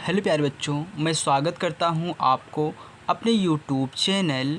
Hello प्यारे बच्चों, मैं स्वागत करता हूं आपको अपने YouTube channel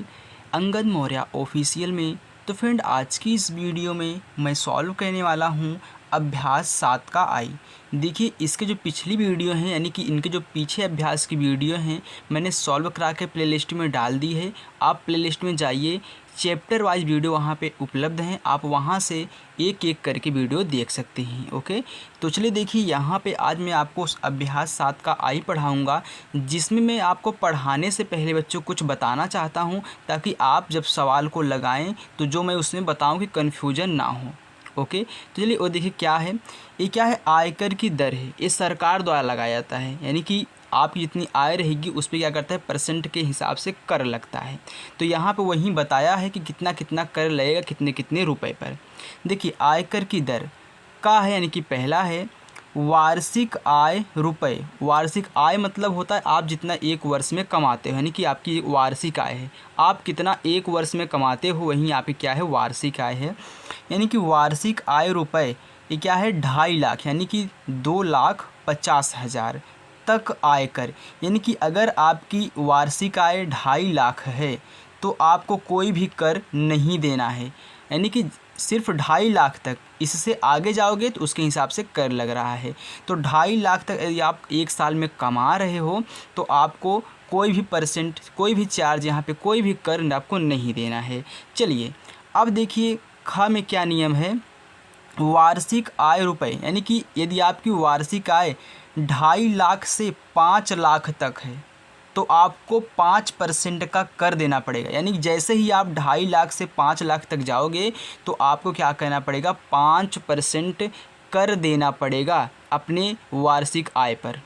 Angad Maurya official में। तो फ्रेंड, आज की इस वीडियो में मैं सॉल्व करने वाला हूं अभ्यास 7 का आई। देखिए, इसके जो पिछली वीडियो हैं यानी कि इनके जो पीछे अभ्यास की वीडियो हैं मैंने सॉल्व करा के प्लेलिस्ट में डाल दी है। आप प्लेलिस्ट में जाइए, चैप्टर वाइज वीडियो वहाँ पे उपलब्ध हैं, आप वहाँ से एक एक करके वीडियो देख सकते हैं। ओके, तो चलिए देखिए, यहाँ पे आज मैं आपको अभ्यास 7 का आई पढ़ाऊँगा, जिसमें मैं आपको पढ़ाने से पहले बच्चों कुछ बताना चाहता हूँ, ताकि आप जब सवाल को लगाएं तो जो मैं उसमें बताऊँ कि कन्फ्यूजन ना हो। ओके, तो चलिए वो देखिए क्या है। ये क्या है, आयकर की दर है। ये सरकार द्वारा लगाया जाता है, यानी कि आपकी जितनी आय रहेगी उस पर क्या करता है, परसेंट के हिसाब से कर लगता है। तो यहाँ पे वही बताया है कि कितना कितना कर लगेगा, कितने कितने रुपए पर। देखिए, आयकर की दर का है, यानी कि पहला है वार्षिक आय रुपए। वार्षिक आय मतलब होता है आप जितना एक वर्ष में कमाते हो, यानी कि आपकी वार्षिक आय है। आप कितना एक वर्ष में कमाते हो, वहीं यहाँ पे क्या है, वार्षिक आय है। यानी कि वार्षिक आय रुपए ये क्या है, 2.5 लाख, यानी कि 2,50,000 तक आयकर। यानी कि अगर आपकी वार्षिक आय 2.5 लाख है तो आपको कोई भी कर नहीं देना है, यानी कि सिर्फ 2.5 लाख तक। इससे आगे जाओगे तो उसके हिसाब से कर लग रहा है। तो 2.5 लाख तक यदि आप एक साल में कमा रहे हो तो आपको कोई भी परसेंट, कोई भी चार्ज, यहाँ पे कोई भी कर आपको नहीं देना है। चलिए अब देखिए, ख में क्या नियम है, वार्षिक आय रुपए। यानी कि यदि आपकी वार्षिक आय 2.5 लाख से 5 लाख तक है तो आपको 5% का कर देना पड़ेगा। यानी जैसे ही आप 2.5 लाख से 5 लाख तक जाओगे तो आपको क्या करना पड़ेगा, 5% कर देना पड़ेगा अपने वार्षिक आय पर।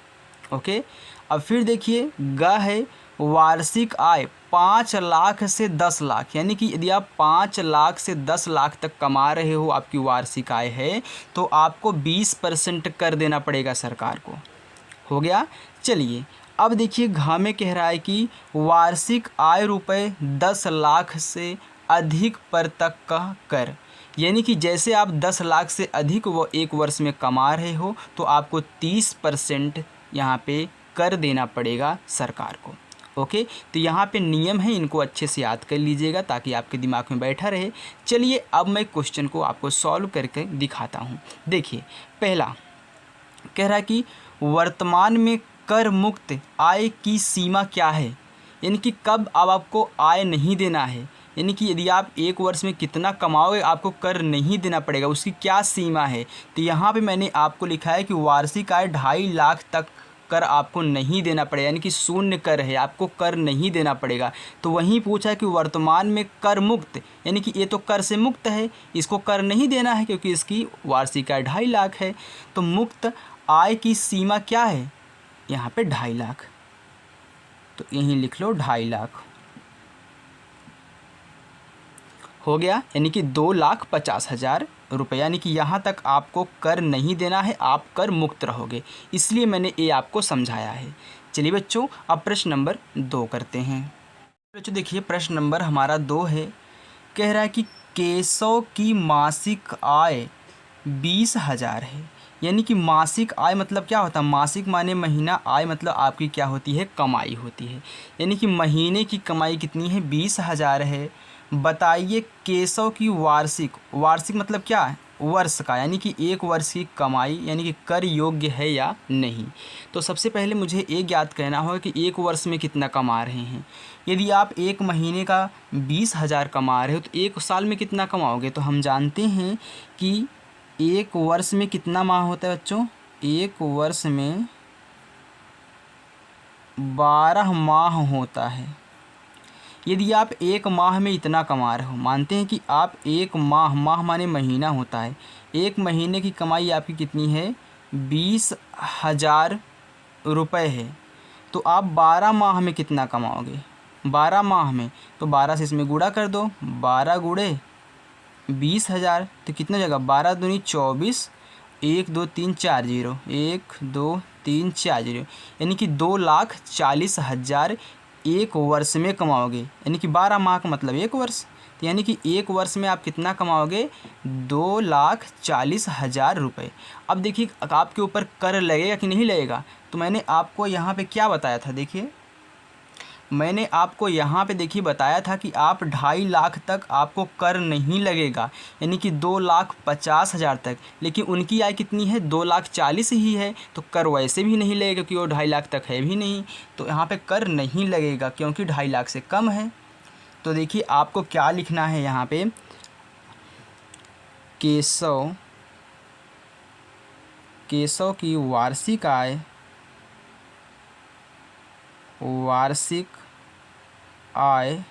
ओके, अब फिर देखिए, ग है वार्षिक आय 5 लाख से 10 लाख। यानी कि यदि आप 5 लाख से 10 लाख तक कमा रहे हो, आपकी वार्षिक आय है, तो आपको 20% कर देना पड़ेगा सरकार को। हो गया। चलिए अब देखिए, घ में कह रहा है कि वार्षिक आय रुपए 10 लाख से अधिक पर तक का कर। यानी कि जैसे आप 10 लाख से अधिक वो एक वर्ष में कमा रहे हो तो आपको 30% यहाँ पे कर देना पड़ेगा सरकार को। ओके, तो यहाँ पे नियम है, इनको अच्छे से याद कर लीजिएगा ताकि आपके दिमाग में बैठा रहे। चलिए अब मैं क्वेश्चन को आपको सॉल्व करके दिखाता हूँ। देखिए, पहला कह रहा है कि वर्तमान में कर मुक्त आय की सीमा क्या है। यानी कि कब अब आपको आय नहीं देना है, यानी कि यदि आप एक वर्ष में कितना कमाओगे आपको कर नहीं देना पड़ेगा, उसकी क्या सीमा है। तो यहाँ पे मैंने आपको लिखा है कि वार्षिक आय 2.5 लाख तक कर आपको नहीं देना पड़ेगा, यानी कि शून्य कर है, आपको कर नहीं देना पड़ेगा। तो वहीं पूछा है कि वर्तमान में कर मुक्त, यानी कि ये तो कर से मुक्त है, इसको कर नहीं देना है क्योंकि इसकी वार्षिक आय 2.5 लाख है। तो मुक्त आय की सीमा क्या है, यहाँ पे 2.5 लाख, तो यहीं लिख लो 2.5 लाख हो गया। यानी कि 2,50,000 रुपये, यानी कि यहाँ तक आपको कर नहीं देना है, आप कर मुक्त रहोगे, इसलिए मैंने ये आपको समझाया है। चलिए बच्चों, अब प्रश्न नंबर 2 करते हैं। बच्चों देखिए, प्रश्न नंबर हमारा 2 है। कह रहा है कि केशव की मासिक आय 20,000 है। यानी कि मासिक आय मतलब क्या होता है, मासिक माने महीना, आय मतलब आपकी क्या होती है, कमाई होती है। यानी कि महीने की कमाई कितनी है, 20,000 है। बताइए केशव की वार्षिक, वार्षिक मतलब क्या है, वर्ष का, यानी कि एक वर्ष की कमाई यानी कि कर योग्य है या नहीं। तो सबसे पहले मुझे ये ज्ञात करना होगा कि एक वर्ष में कितना कमा रहे हैं। यदि आप एक महीने का 20,000 कमा रहे हो तो एक साल में कितना कमाओगे। तो हम जानते हैं कि एक वर्ष में कितना माह होता है बच्चों, एक वर्ष में 12 माह होता है। यदि आप एक माह में इतना कमा रहे हो, मानते हैं कि आप एक माह, माह माने महीना होता है, एक महीने की कमाई आपकी कितनी है, 20,000 रुपये है, तो आप 12 माह में कितना कमाओगे, 12 माह में तो 12 से इसमें गुणा कर दो, 12 गुणे 20,000 तो कितना जगह, 12 दूनी 24, 1 2 3 4 0, 1 2 3 4 0, यानी कि 2,40,000 एक वर्ष में कमाओगे, यानी कि 12 माह का मतलब 1 वर्ष, तो यानी कि 1 वर्ष में आप कितना कमाओगे 2,40,000 रुपये। अब देखिए आपके ऊपर कर लगेगा कि नहीं लगेगा, तो मैंने आपको यहाँ पे क्या बताया था, देखिए मैंने आपको यहाँ पे देखिए बताया था कि आप 2.5 लाख तक आपको कर नहीं लगेगा, यानी कि 2,50,000 तक। लेकिन उनकी आय कितनी है 2,40,000 ही है, तो कर वैसे भी नहीं लगेगा क्योंकि वो 2.5 लाख तक है भी नहीं, तो यहाँ पे कर नहीं लगेगा क्योंकि 2.5 लाख से कम है। तो देखिए आपको क्या लिखना है यहाँ पे, केशव की वार्षिक आय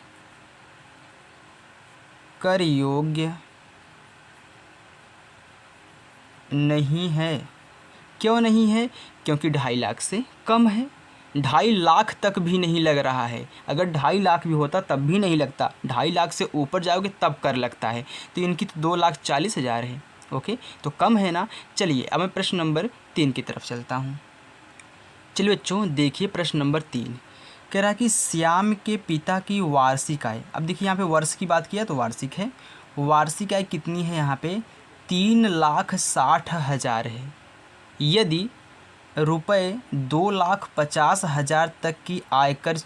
कर योग्य नहीं है। क्यों नहीं है? क्योंकि 2.5 लाख से कम है, 2.5 लाख तक भी नहीं लग रहा है। अगर 2.5 लाख भी होता तब भी नहीं लगता, 2.5 लाख से ऊपर जाओगे तब कर लगता है। तो इनकी तो 2,40,000 है। ओके, तो कम है ना। चलिए अब मैं प्रश्न नंबर 3 की तरफ चलता हूँ। चलिए बच्चों देखिए प्रश्न नंबर 3 कह रहा है कि श्याम के पिता की वार्षिक आय। अब देखिए यहाँ पे वर्ष की बात किया तो वार्षिक है, वार्षिक आय कितनी है यहाँ पे 3,60,000 है। यदि रुपये 2,50,000 तक की आयकर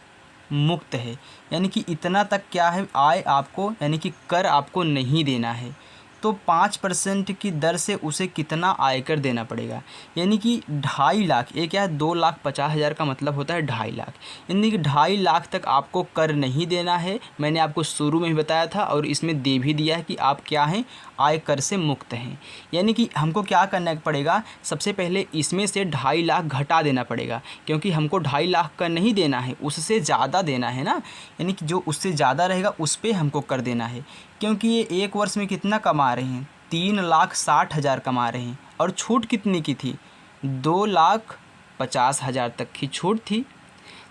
मुक्त है, यानी कि इतना तक क्या है आय आपको, यानी कि कर आपको नहीं देना है, तो 5% की दर से उसे कितना आयकर देना पड़ेगा, यानी कि 2.5 लाख। ये क्या है 2,50,000 का मतलब होता है 2.5 लाख, यानी कि 2.5 लाख तक आपको कर नहीं देना है। मैंने आपको शुरू में ही बताया था और इसमें दे भी दिया है कि आप क्या हैं आयकर से मुक्त हैं। यानी कि हमको क्या करना पड़ेगा, सबसे पहले इसमें से 2.5 लाख घटा देना पड़ेगा, क्योंकि हमको 2.5 लाख का नहीं देना है, उससे ज़्यादा देना है ना, यानी कि जो उससे ज़्यादा रहेगा उस पर हमको कर देना है। क्योंकि ये 1 वर्ष में कितना कमा रहे हैं 3,60,000 कमा रहे हैं, और छूट कितनी की थी 2,50,000 तक की छूट थी।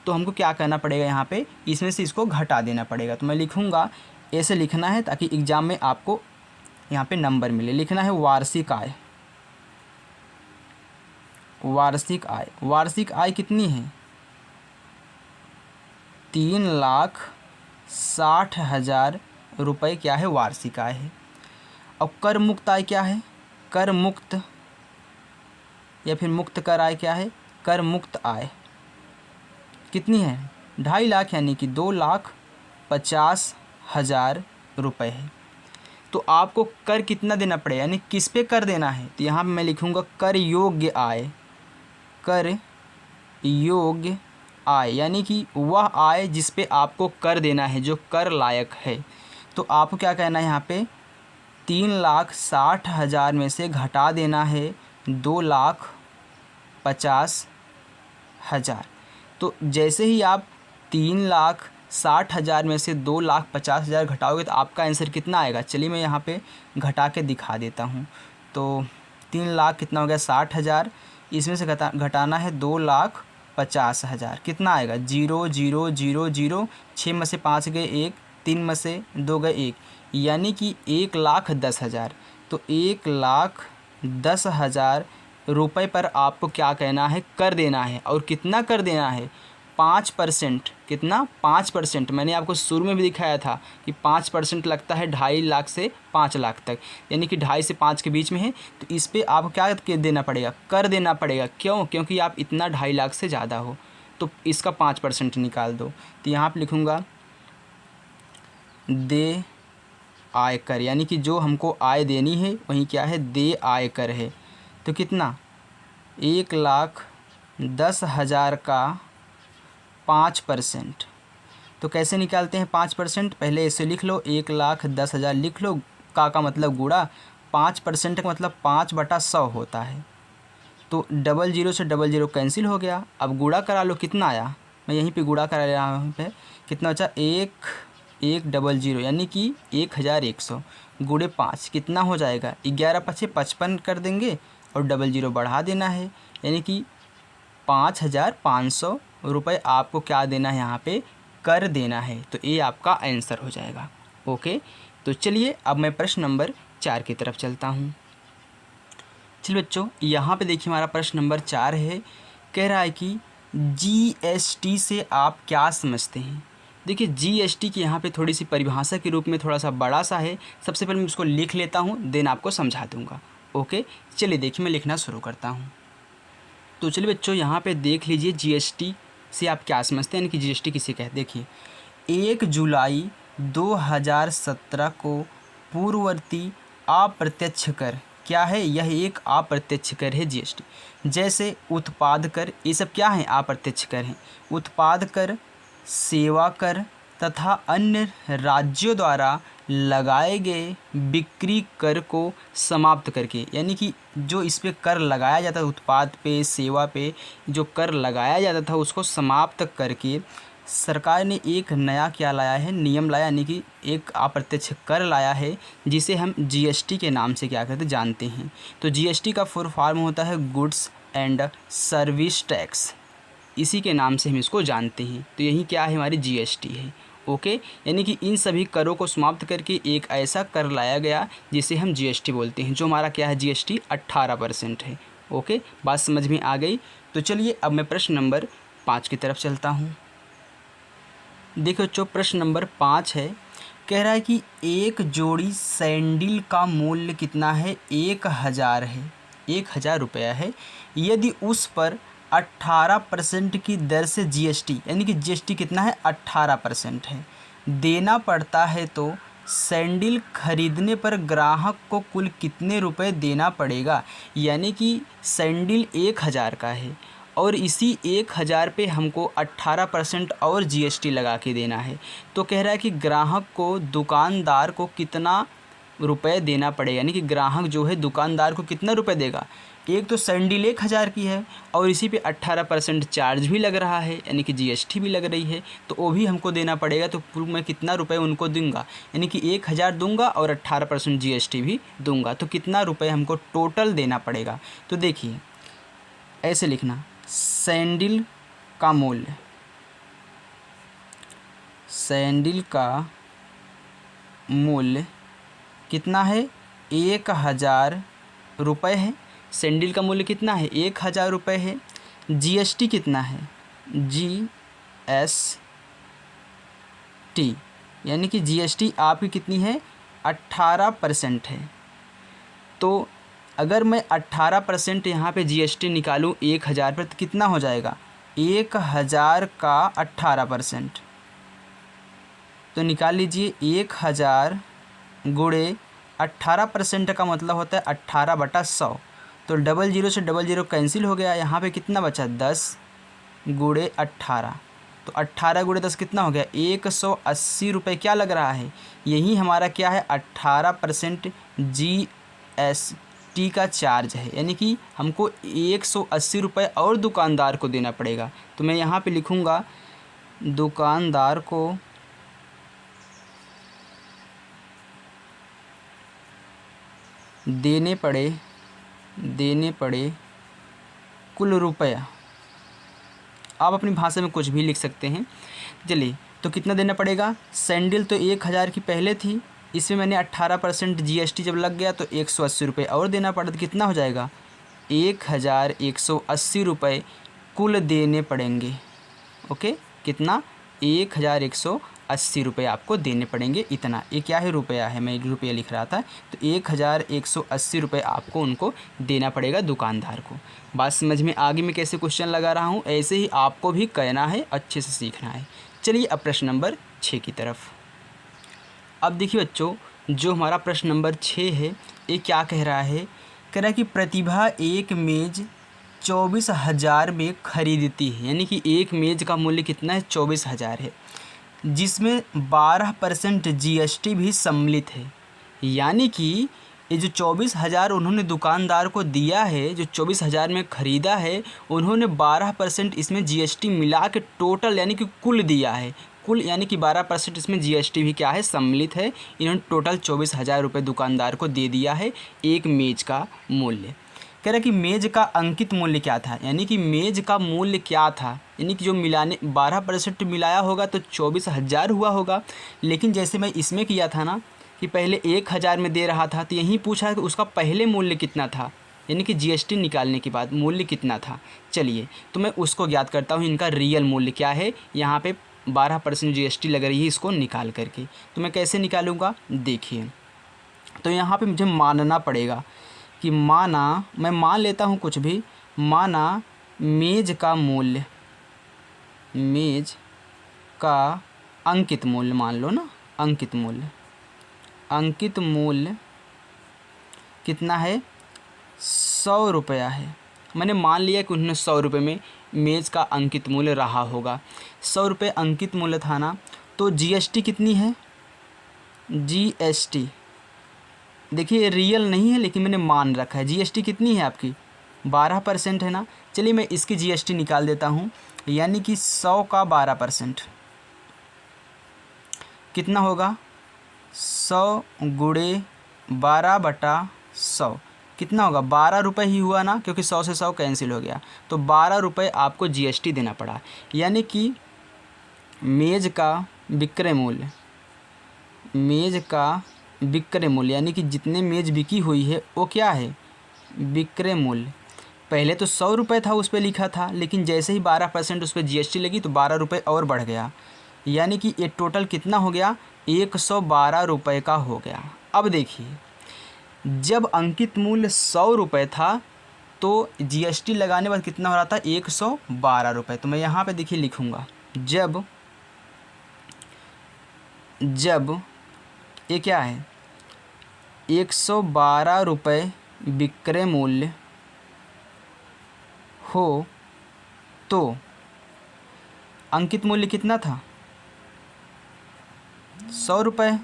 तो हमको क्या करना पड़ेगा यहाँ पे, इसमें से इसको घटा देना पड़ेगा। तो मैं लिखूँगा, ऐसे लिखना है ताकि एग्ज़ाम में आपको यहाँ पे नंबर मिले। लिखना है वार्षिक आय, वार्षिक आय, वार्षिक आय कितनी है 3,60,000 रुपये क्या है वार्षिक आय है। अब कर मुक्त आय क्या है, कर मुक्त या फिर मुक्त कर आय क्या है, कर मुक्त आय कितनी है 2.5 लाख, यानी कि 2,50,000 रुपये है। तो आपको कर कितना देना पड़ेगा, यानी किस पे कर देना है, तो यहाँ पे मैं लिखूँगा कर योग्य आय, कर योग्य आय, यानी कि वह आय जिस पे आपको कर देना है जो कर लायक है। तो आपको क्या कहना है यहाँ पे 3,60,000 में से घटा देना है 2,50,000। तो जैसे ही आप 3,60,000 में से 2,50,000 घटाओगे तो आपका आंसर कितना आएगा, चलिए मैं यहाँ पे घटा के दिखा देता हूँ। तो 3 लाख कितना हो गया 60,000, इसमें से घटाना है 2,50,000, कितना आएगा 0 0 0 0, 6 में से 5 गए 1, 3 में से 2 गए 1, यानी कि 1,10,000। तो 1,10,000 रुपये पर आपको क्या कहना है कर देना है, और कितना कर देना है 5%। कितना 5%, मैंने आपको शुरू में भी दिखाया था कि 5% लगता है 2.5 लाख से 5 लाख तक, यानी कि 2.5 से 5 के बीच में है। तो इस पर आपको क्या देना पड़ेगा, कर देना पड़ेगा। क्यों? क्योंकि आप इतना 2.5 लाख से ज़्यादा हो, तो इसका 5% निकाल दो। तो यहाँ पर लिखूँगा दे आयकर, यानी कि जो हमको आय देनी है वहीं क्या है दे आयकर है। तो कितना 1,10,000 का 5%। तो कैसे निकालते हैं 5%, पहले ऐसे लिख लो 1,10,000 लिख लो, का मतलब गुणा, 5% का मतलब 5/100 होता है। तो 00 से 00 कैंसिल हो गया। अब गुणा करा लो, कितना आया, मैं यहीं पे गुणा करा रहा हूँ पे, कितना बचा 1,100, यानी कि 1,100 गुणे 5 कितना हो जाएगा 11×5 55 कर देंगे और 00 बढ़ा देना है, यानी कि 5,500 रुपये आपको क्या देना है यहाँ पे कर देना है। तो ये आपका आंसर हो जाएगा। ओके, तो चलिए अब मैं प्रश्न नंबर 4 की तरफ चलता हूँ। चलिए बच्चों यहाँ पे देखिए हमारा प्रश्न नंबर 4 है, कह रहा है कि जीएसटी से आप क्या समझते हैं? देखिए जीएसटी की यहाँ पे थोड़ी सी परिभाषा के रूप में थोड़ा सा बड़ा सा है। सबसे पहले मैं उसको लिख लेता हूँ, देन आपको समझा दूँगा। ओके, चलिए देखिए मैं लिखना शुरू करता हूँ। तो चलिए बच्चों यहाँ पे देख लीजिए जीएसटी से आप क्या समझते हैं, यानी कि जीएसटी किसे कहते हैं। देखिए 1 जुलाई 2017 को पूर्ववर्ती अप्रत्यक्ष कर क्या है? यह एक अप्रत्यक्ष कर है जीएसटी। जैसे उत्पाद कर, ये सब क्या है? अप्रत्यक्ष कर हैं। उत्पाद कर, सेवा कर तथा अन्य राज्यों द्वारा लगाए गए बिक्री कर को समाप्त करके, यानी कि जो इस पे कर लगाया जाता है, उत्पाद पे, सेवा पे जो कर लगाया जाता था उसको समाप्त करके सरकार ने एक नया क्या लाया है? नियम लाया, यानी कि एक अप्रत्यक्ष कर लाया है जिसे हम जीएसटी के नाम से क्या कहते जानते हैं। तो जीएसटी का फुल फॉर्म होता है गुड्स एंड सर्विस टैक्स, इसी के नाम से हम इसको जानते हैं। तो यही क्या है? हमारी जीएसटी है। ओके, यानी कि इन सभी करों को समाप्त करके एक ऐसा कर लाया गया जिसे हम जीएसटी बोलते हैं, जो हमारा क्या है? जीएसटी 18% है। ओके, बात समझ में आ गई। तो चलिए अब मैं प्रश्न नंबर 5 की तरफ चलता हूँ। देखो जो प्रश्न नंबर 5 है, कह रहा है कि एक जोड़ी सैंडल का मूल्य कितना है? 1000 है, 1000 रुपया है। यदि उस पर 18% की दर से जीएसटी, यानी कि जीएसटी कितना है? 18% है, देना पड़ता है, तो सैंडल खरीदने पर ग्राहक को कुल कितने रुपए देना पड़ेगा? यानी कि सैंडल 1000 का है और इसी 1000 पे हमको 18% और जीएसटी लगा के देना है। तो कह रहा है कि ग्राहक को, दुकानदार को कितना रुपए देना पड़ेगा, यानी कि ग्राहक जो है दुकानदार को कितना रुपए देगा। एक तो सैंडल 1000 की है और इसी पे 18% चार्ज भी लग रहा है, यानी कि जीएसटी भी लग रही है, तो वो भी हमको देना पड़ेगा। तो मैं कितना रुपए उनको दूंगा? यानी कि 1000 दूंगा और 18% जीएसटी भी दूंगा, तो कितना रुपए हमको टोटल देना पड़ेगा? तो देखिए ऐसे लिखना, सैंडल का मूल्य, सैंडल का मूल्य कितना है? 1000 रुपये है। सैंडल का मूल्य कितना है? 1000 रुपये है। जीएसटी कितना है? जीएसटी, यानी कि जीएसटी आपकी कितनी है? 18% है। तो अगर मैं 18% यहाँ पे जीएसटी निकालूँ 1000 पर, तो कितना हो जाएगा? 1000 का 18%, तो निकाल लीजिए 1000 गुणे 18% का मतलब होता है 18/100। तो 00 से 00 कैंसिल हो गया, यहाँ पे कितना बचा? 10 गुणे 18, तो 18 गुणे 10 कितना हो गया? 180 रुपये क्या लग रहा है? यही हमारा क्या है? 18% जीएसटी का चार्ज है, यानी कि हमको 180 रुपये और दुकानदार को देना पड़ेगा। तो मैं यहाँ पे लिखूँगा दुकानदार को देने पड़े कुल रुपया। आप अपनी भाषा में कुछ भी लिख सकते हैं। चलिए, तो कितना देना पड़ेगा? सैंडल तो 1000 की पहले थी, इसमें मैंने 18% जीएसटी जब लग गया तो 180 रुपये और देना पड़ा, तो कितना हो जाएगा? 1180 रुपये कुल देने पड़ेंगे। ओके, कितना? 1180 रुपये आपको देने पड़ेंगे। इतना, ये क्या है? रुपया है, मैं रुपया लिख रहा था। तो 1180 रुपये आपको उनको देना पड़ेगा दुकानदार को। बात समझ में आगे मैं कैसे क्वेश्चन लगा रहा हूँ, ऐसे ही आपको भी कहना है, अच्छे से सीखना है। चलिए अब प्रश्न नंबर 6 की तरफ। अब देखिए बच्चों, जो हमारा प्रश्न नंबर 6 है, ये क्या कह रहा है? कह रहा है कि प्रतिभा एक मेज़ 24,000 में खरीदती है, यानी कि एक मेज़ का मूल्य कितना है? 24,000 है, जिसमें 12% जीएसटी भी सम्मिलित है। यानी कि ये जो 24,000 उन्होंने दुकानदार को दिया है, जो 24,000 में ख़रीदा है, उन्होंने 12% इसमें जीएसटी मिला के टोटल, यानी कि कुल दिया है। कुल यानी कि 12% इसमें जीएसटी भी क्या है? सम्मिलित है। इन्होंने टोटल 24,000 रुपये दुकानदार को दे दिया है एक मेज़ का मूल्य। कह रहा है कि मेज़ का अंकित मूल्य क्या था, यानी कि मेज़ का मूल्य क्या था, यानी कि जो मिलाने 12% मिलाया होगा तो 24,000 हुआ होगा। लेकिन जैसे मैं इसमें किया था ना कि पहले 1000 में दे रहा था, तो यही पूछा है कि उसका पहले मूल्य कितना था, यानी कि जीएसटी निकालने के बाद मूल्य कितना था। चलिए तो मैं उसको ज्ञात करता हूँ, इनका रियल मूल्य क्या है। यहाँ पे 12% जीएसटी लग रही है इसको निकाल करके, तो मैं कैसे निकालूँगा देखिए। तो यहाँ पे मुझे मानना पड़ेगा कि मैं मान लेता हूँ कुछ भी, माना मेज़ का अंकित मूल्य मान लो ना, अंकित मूल्य कितना है, 100 रुपया है। मैंने मान लिया कि उन्होंने 100 रुपये में मेज़ का अंकित मूल्य रहा होगा। 100 रुपये अंकित मूल्य था ना, तो जीएसटी कितनी है, जीएसटी देखिए ये रियल नहीं है लेकिन मैंने मान रखा है। जीएसटी कितनी है आपकी, 12% है ना। चलिए मैं इसकी जीएसटी निकाल देता हूँ, यानी कि 100 का 12% कितना होगा, 100 गुणे 12/100 कितना होगा, 12 रुपये ही हुआ ना, क्योंकि 100 से 100 कैंसिल हो गया, तो 12 रुपये आपको जीएसटी देना पड़ा। यानी कि मेज़ का विक्रय मूल्य यानी कि जितने मेज़ बिकी हुई है वो क्या है, विक्रय मूल्य। पहले तो 100 रुपये था उस पर लिखा था, लेकिन जैसे ही 12% उस पर जीएसटी लगी तो 12 रुपये और बढ़ गया, यानी कि ये टोटल कितना हो गया, 112 रुपये का हो गया। अब देखिए जब अंकित मूल्य 100 रुपये था तो जीएसटी लगाने बाद कितना हो रहा था, 112 रुपये। तो मैं यहाँ पे देखिए लिखूँगा, जब ये क्या है, 112 रुपये विक्रय मूल्य हो तो अंकित मूल्य कितना था, 100 रुपये।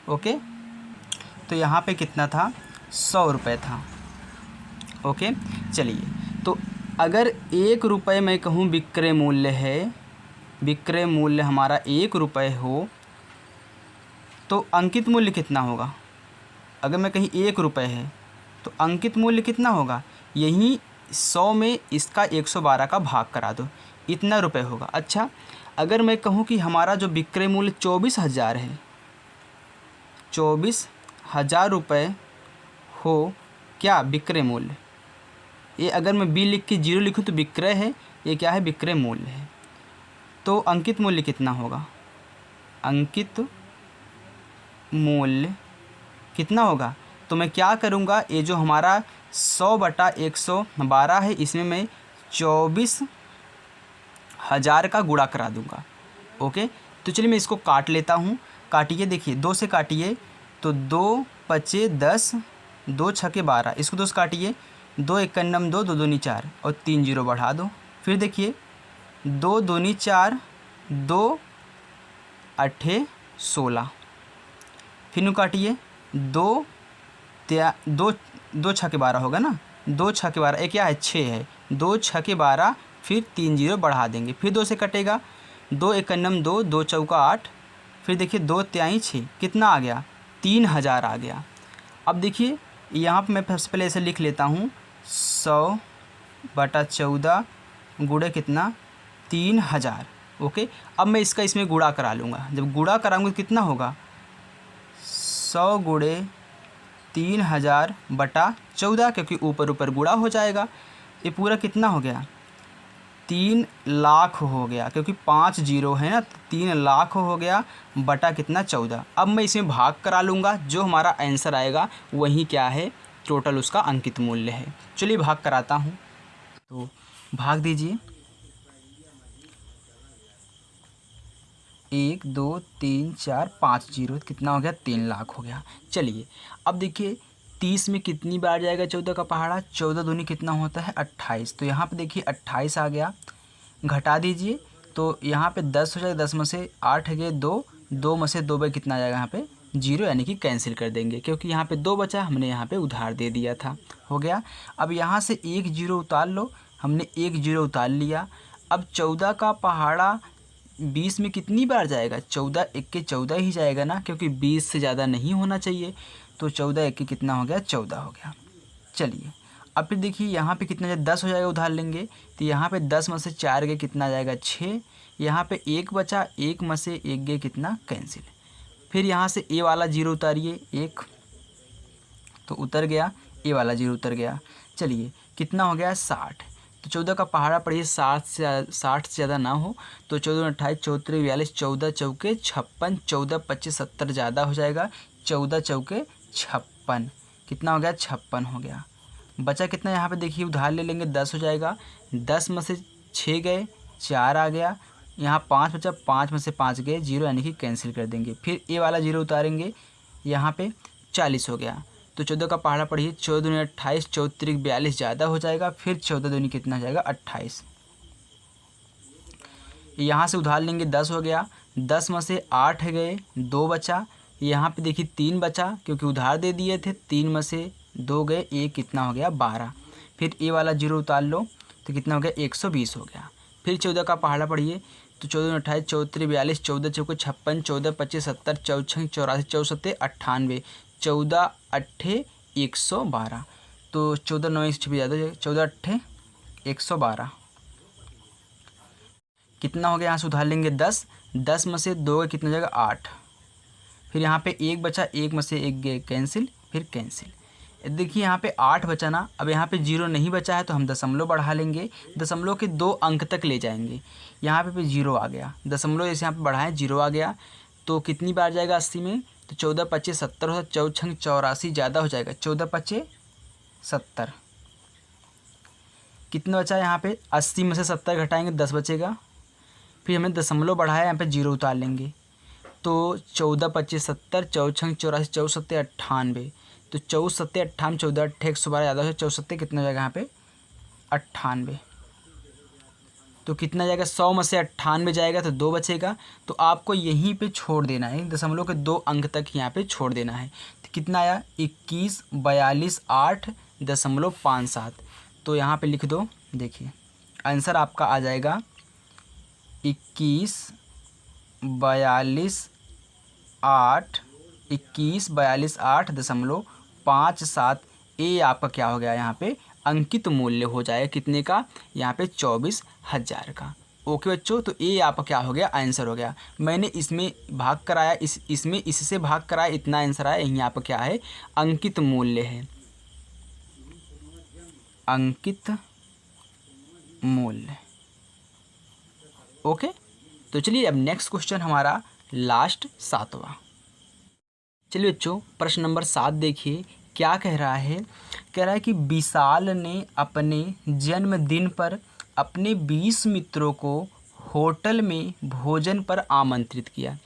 ओके, तो यहाँ पे कितना था, 100 रुपये था। ओके, चलिए तो अगर 1 रुपये मैं कहूँ विक्रय मूल्य है, विक्रय मूल्य हमारा 1 रुपये हो तो अंकित मूल्य कितना होगा। अगर मैं कहीं 1 रुपये है तो अंकित मूल्य कितना होगा, यहीं 100 में इसका 112 का भाग करा दो, इतना रुपये होगा। अच्छा अगर मैं कहूँ कि हमारा जो विक्रय मूल्य 24,000 है, 24,000 रुपये हो क्या, विक्रय मूल्य। ये अगर मैं बी लिख के 0 लिखूँ तो विक्रय है, ये क्या है, विक्रय मूल्य है। तो अंकित मूल्य कितना होगा, अंकित मूल्य कितना होगा। तो मैं क्या करूँगा, ये जो हमारा 100/112 है इसमें मैं 24,000 का गुणा करा दूँगा। ओके, तो चलिए मैं इसको काट लेता हूँ। काटिए, देखिए 2 से काटिए तो 2 पचे 10, 2 छके 12, इसको 2 से काटिए, 2 एकन्नम 2, 2 दूनी 4 और 3 जीरो बढ़ा दो। फिर देखिए 2 दूनी 4, 2 अट्ठे 16, फिर काटिए, 2 छके 12 होगा ना, 2 छके 12, एक क्या है 6 है, 2 छके 12, फिर 3 जीरो बढ़ा देंगे, फिर 2 से कटेगा, 2 एकन्नम 2, 2 चौका 8, फिर देखिए 2 त्याई 6, कितना आ गया, 3,000 आ गया। अब देखिए यहाँ पर मैं सबसे पहले ऐसे लिख लेता हूँ, 100/14 गुणे कितना, 3,000। ओके, अब मैं इसका इसमें गुणा करा लूँगा। जब गुणा कराऊंगा तो कितना होगा, 100 गुणे 3,000/14, क्योंकि ऊपर ऊपर गुणा हो जाएगा। ये पूरा कितना हो गया, 3 लाख हो गया, क्योंकि 5 जीरो है ना, 3 लाख हो गया बटा कितना, 14। अब मैं इसमें भाग करा लूँगा, जो हमारा आंसर आएगा वही क्या है, टोटल उसका अंकित मूल्य है। चलिए भाग कराता हूँ, तो भाग दीजिए, 1 2 3 4 5 जीरो, कितना हो गया, 3 लाख हो गया। चलिए अब देखिए 30 में कितनी बार जाएगा 14 का पहाड़ा, 14 दूनी कितना होता है, 28। तो यहाँ पे देखिए 28 आ गया, घटा दीजिए तो यहाँ पे 10 हो जाएगा, 10 में से 8 गए 2, 2 में से 2 बाई कितना आ जाएगा, यहाँ पे 0, यानी कि कैंसिल कर देंगे, क्योंकि यहाँ पे 2 बचा, हमने यहाँ पे उधार दे दिया था, हो गया। अब यहाँ से 1 जीरो उतार लो, हमने 1 जीरो उतार लिया। अब 14 का पहाड़ा 20 में कितनी बार जाएगा, 14 1 14 ही जाएगा ना, क्योंकि 20 से ज़्यादा नहीं होना चाहिए। तो 14 1 कितना हो गया, 14 हो गया। चलिए अब फिर देखिए यहाँ पे कितना जाए, 10 हो जाएगा, उधार लेंगे तो यहाँ पे 10 में से 4 गए कितना आ जाएगा, 6। यहाँ पे 1 बचा, 1 में से 1 गए कितना, कैंसिल। फिर यहाँ से ए वाला 0 उतारिए, 1 तो उतर गया, ए वाला 0 उतर गया। चलिए कितना हो गया 60। तो 14 का पहाड़ा पढ़िए 60 से ज़्यादा ना हो। तो 14 28 34 42 14 चौके 56 14 25 70 ज़्यादा हो जाएगा। 14 चौके 56 कितना हो गया 56 हो गया। बचा कितना यहाँ पे देखिए उधार ले लेंगे 10 हो जाएगा। 10 में से 6 गए 4 आ गया। यहाँ 5 बचा 5 में से 5 गए 0 यानी कि कैंसिल कर देंगे। फिर ए वाला 0 उतारेंगे यहाँ पे 40 हो गया। तो 14 का पहाड़ा पढ़िए 14 दूनी 28 34 42 ज़्यादा हो जाएगा। फिर 14 दूनी कितना हो जाएगा 28। यहाँ से उधार लेंगे 10 हो गया। 10 में से 8 गए 2 बचा। यहाँ पे देखिए 3 बचा क्योंकि उधार दे दिए थे। 3 में से 2 गए 1 कितना हो गया 12। फिर ए वाला 0 उतार लो तो कितना हो गया 120 हो गया। फिर 14 का पहाड़ा पढ़िए तो 14 28 34 42 14 चौके 56 14 25 70 54 84 64 98 14 अट्ठे 112। तो 14 9 126 ज़्यादा हो जाएगा 14 अट्ठे 112 कितना हो गया। यहाँ से उधार लेंगे 10 10 में से 2 गए कितना हो जाएगा 8। फिर यहाँ पे 1 बचा 1 में से 1 गए कैंसिल। फिर कैंसिल देखिए यहाँ पे 8 बचा ना। अब यहाँ पे 0 नहीं बचा है तो हम दशमलव बढ़ा लेंगे। दशमलव के 2 अंक तक ले जाएंगे। यहाँ पे 0 आ गया। दशमलव जैसे यहाँ पे बढ़ाएं 0 आ गया। तो कितनी बार जाएगा 80 में तो 14 25 70 हो 14 84 ज़्यादा हो जाएगा। 14 25 70 कितना बचा यहाँ पे 80 में से 70 घटाएंगे 10 बचेगा। फिर हमें दशमलव बढ़ाया यहाँ पे 0 उतार लेंगे। तो 14 25 70 14 84 64 98। तो 64 58 14 अट्ठे 112 ज़्यादा हो 64 कितना जाएगा यहाँ पे 98। तो कितना जाएगा 100 में से 98 जाएगा तो 2 बचेगा। तो आपको यहीं पे छोड़ देना है। दशमलव के 2 अंक तक यहाँ पे छोड़ देना है। तो कितना आया 21 42 8.57। तो यहाँ पे लिख दो। देखिए आंसर आपका आ जाएगा 21 42 8 8.57। ए आपका क्या हो गया यहाँ पे अंकित मूल्य हो जाएगा कितने का यहाँ पे 24,000 का। ओके बच्चों, तो ए आपका क्या हो गया आंसर हो गया। मैंने इसमें भाग कराया इसमें इससे भाग कराया इतना आंसर आया। यहीं आपका क्या है अंकित मूल्य है अंकित मूल्य। ओके तो चलिए अब नेक्स्ट क्वेश्चन हमारा लास्ट 7वां। चलिए बच्चों प्रश्न नंबर 7 देखिए क्या कह रहा है। कह रहा है कि विशाल ने अपने जन्मदिन पर अपने 20 मित्रों को होटल में भोजन पर आमंत्रित किया।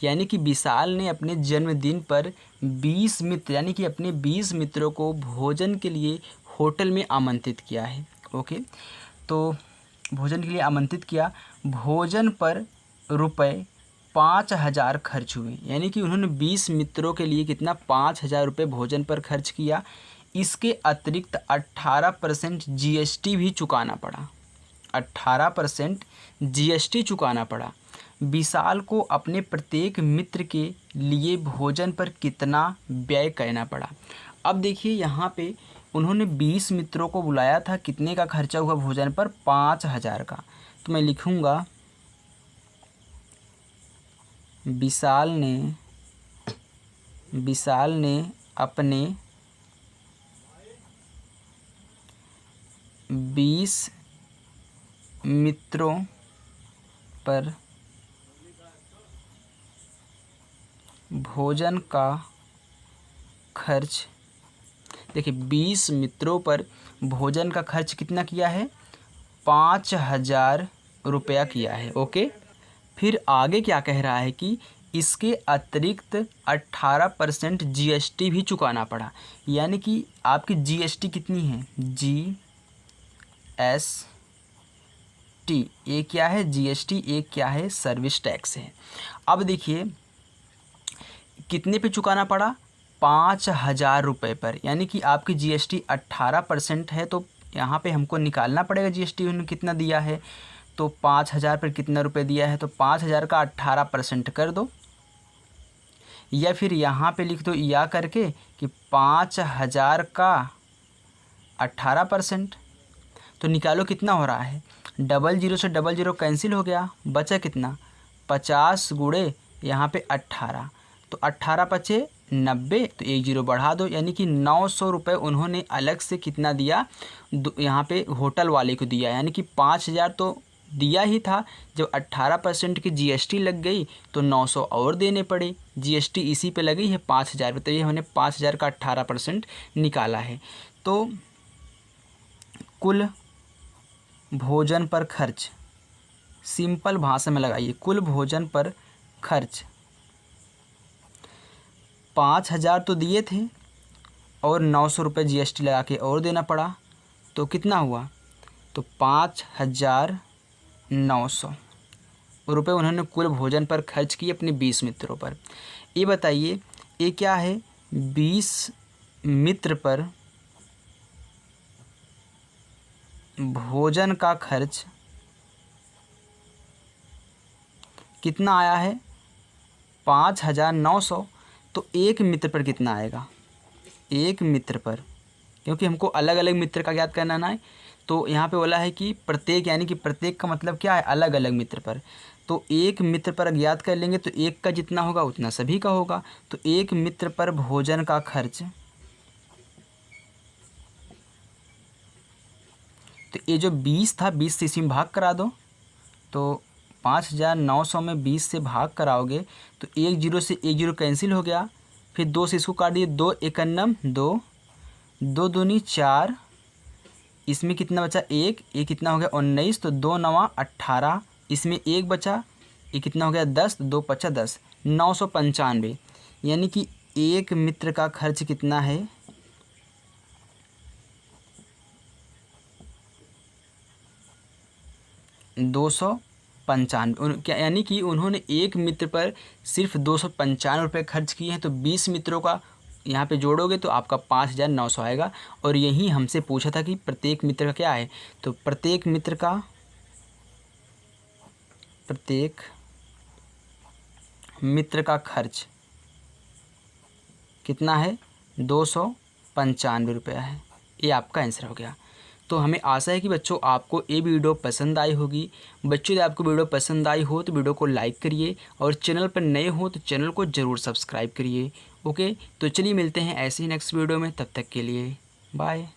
यानी कि विशाल ने अपने जन्मदिन पर 20 मित्र यानी कि अपने 20 मित्रों को भोजन के लिए होटल में आमंत्रित किया है। ओके तो भोजन के लिए आमंत्रित किया। भोजन पर रुपये 5,000 खर्च हुए। यानी कि उन्होंने 20 मित्रों के लिए कितना 5,000 रुपये भोजन पर खर्च किया। इसके अतिरिक्त 18% GST भी चुकाना पड़ा। 18% GST चुकाना पड़ा। विशाल को अपने प्रत्येक मित्र के लिए भोजन पर कितना व्यय करना पड़ा। अब देखिए यहाँ पे उन्होंने 20 मित्रों को बुलाया था। कितने का खर्चा हुआ भोजन पर 5,000 का। तो मैं लिखूँगा विशाल ने अपने 20 मित्रों पर भोजन का खर्च। देखिए 20 मित्रों पर भोजन का खर्च कितना किया है 5,000 रुपया किया है। ओके फिर आगे क्या कह रहा है कि इसके अतिरिक्त 18% GST भी चुकाना पड़ा। यानी कि आपकी GST कितनी है GST। एक क्या है GST एक क्या है सर्विस टैक्स है। अब देखिए कितने पे चुकाना पड़ा 5,000 रुपये पर। यानी कि आपकी GST 18% है। तो यहाँ पे हमको निकालना पड़ेगा GST उन्होंने कितना दिया है। तो 5,000 पर कितना रुपए दिया है तो 5,000 का 18% कर दो। या फिर यहाँ पे लिख दो या करके कि 5,000 का 18%। तो निकालो कितना हो रहा है 00 से 00 कैंसिल हो गया। बचा कितना 50 गुणे यहाँ पे 18। तो 18 × 5 = 90, तो 1 जीरो बढ़ा दो, यानी कि 900 रुपये उन्होंने अलग से कितना दिया, यहाँ पे होटल वाले को दिया, यानी कि 5000 तो दिया ही था। जब 18% की जीएसटी लग गई तो 900 और देने पड़े, जीएसटी इसी पे लगी है 5000 रुपये, तो ये हमने 5000 का 18% निकाला है। तो कुल भोजन पर खर्च, सिंपल भाषा में लगाइए, कुल भोजन पर खर्च 5000 तो दिए थे और 900 रुपये जीएसटी लगा के और देना पड़ा, तो कितना हुआ, तो 5900 रुपये उन्होंने कुल भोजन पर खर्च किए अपने 20 मित्रों पर। ये बताइए ये क्या है, 20 मित्र पर भोजन का खर्च कितना आया है, 5900। तो एक मित्र पर कितना आएगा, एक मित्र पर, क्योंकि हमको अलग अलग मित्र का ज्ञात करना है, तो यहाँ पे बोला है कि प्रत्येक, यानी कि प्रत्येक का मतलब क्या है, अलग अलग मित्र पर। तो एक मित्र पर ज्ञात कर लेंगे तो एक का जितना होगा उतना सभी का होगा। तो एक मित्र पर भोजन का खर्च, तो ये जो 20 था 20 से इसी में भाग करा दो, तो 5900 में 20 से भाग कराओगे तो 1 जीरो से 1 जीरो कैंसिल हो गया, फिर 2 से इसको काट दिए, 2 एकन्नम 2, 2 दूनी 4, इसमें कितना बचा 1, ये कितना हो गया 19, तो 2 नवा 18, इसमें 1 बचा, ये कितना हो गया 10, 2 पचा 10, 995। यानी कि एक मित्र का खर्च कितना है, 295। क्या, यानी कि उन्होंने एक मित्र पर सिर्फ 295 रुपये खर्च किए हैं। तो 20 मित्रों का यहाँ पे जोड़ोगे तो आपका 5900 आएगा। और यही हमसे पूछा था कि प्रत्येक मित्र का क्या है, तो प्रत्येक मित्र का खर्च कितना है, 295 रुपया है। ये आपका आंसर हो गया। तो हमें आशा है कि बच्चों आपको ये वीडियो पसंद आई होगी। बच्चों, यदि आपको वीडियो पसंद आई हो तो वीडियो को लाइक करिए और चैनल पर नए हो तो चैनल को ज़रूर सब्सक्राइब करिए। ओके, तो चलिए मिलते हैं ऐसे ही नेक्स्ट वीडियो में, तब तक के लिए बाय।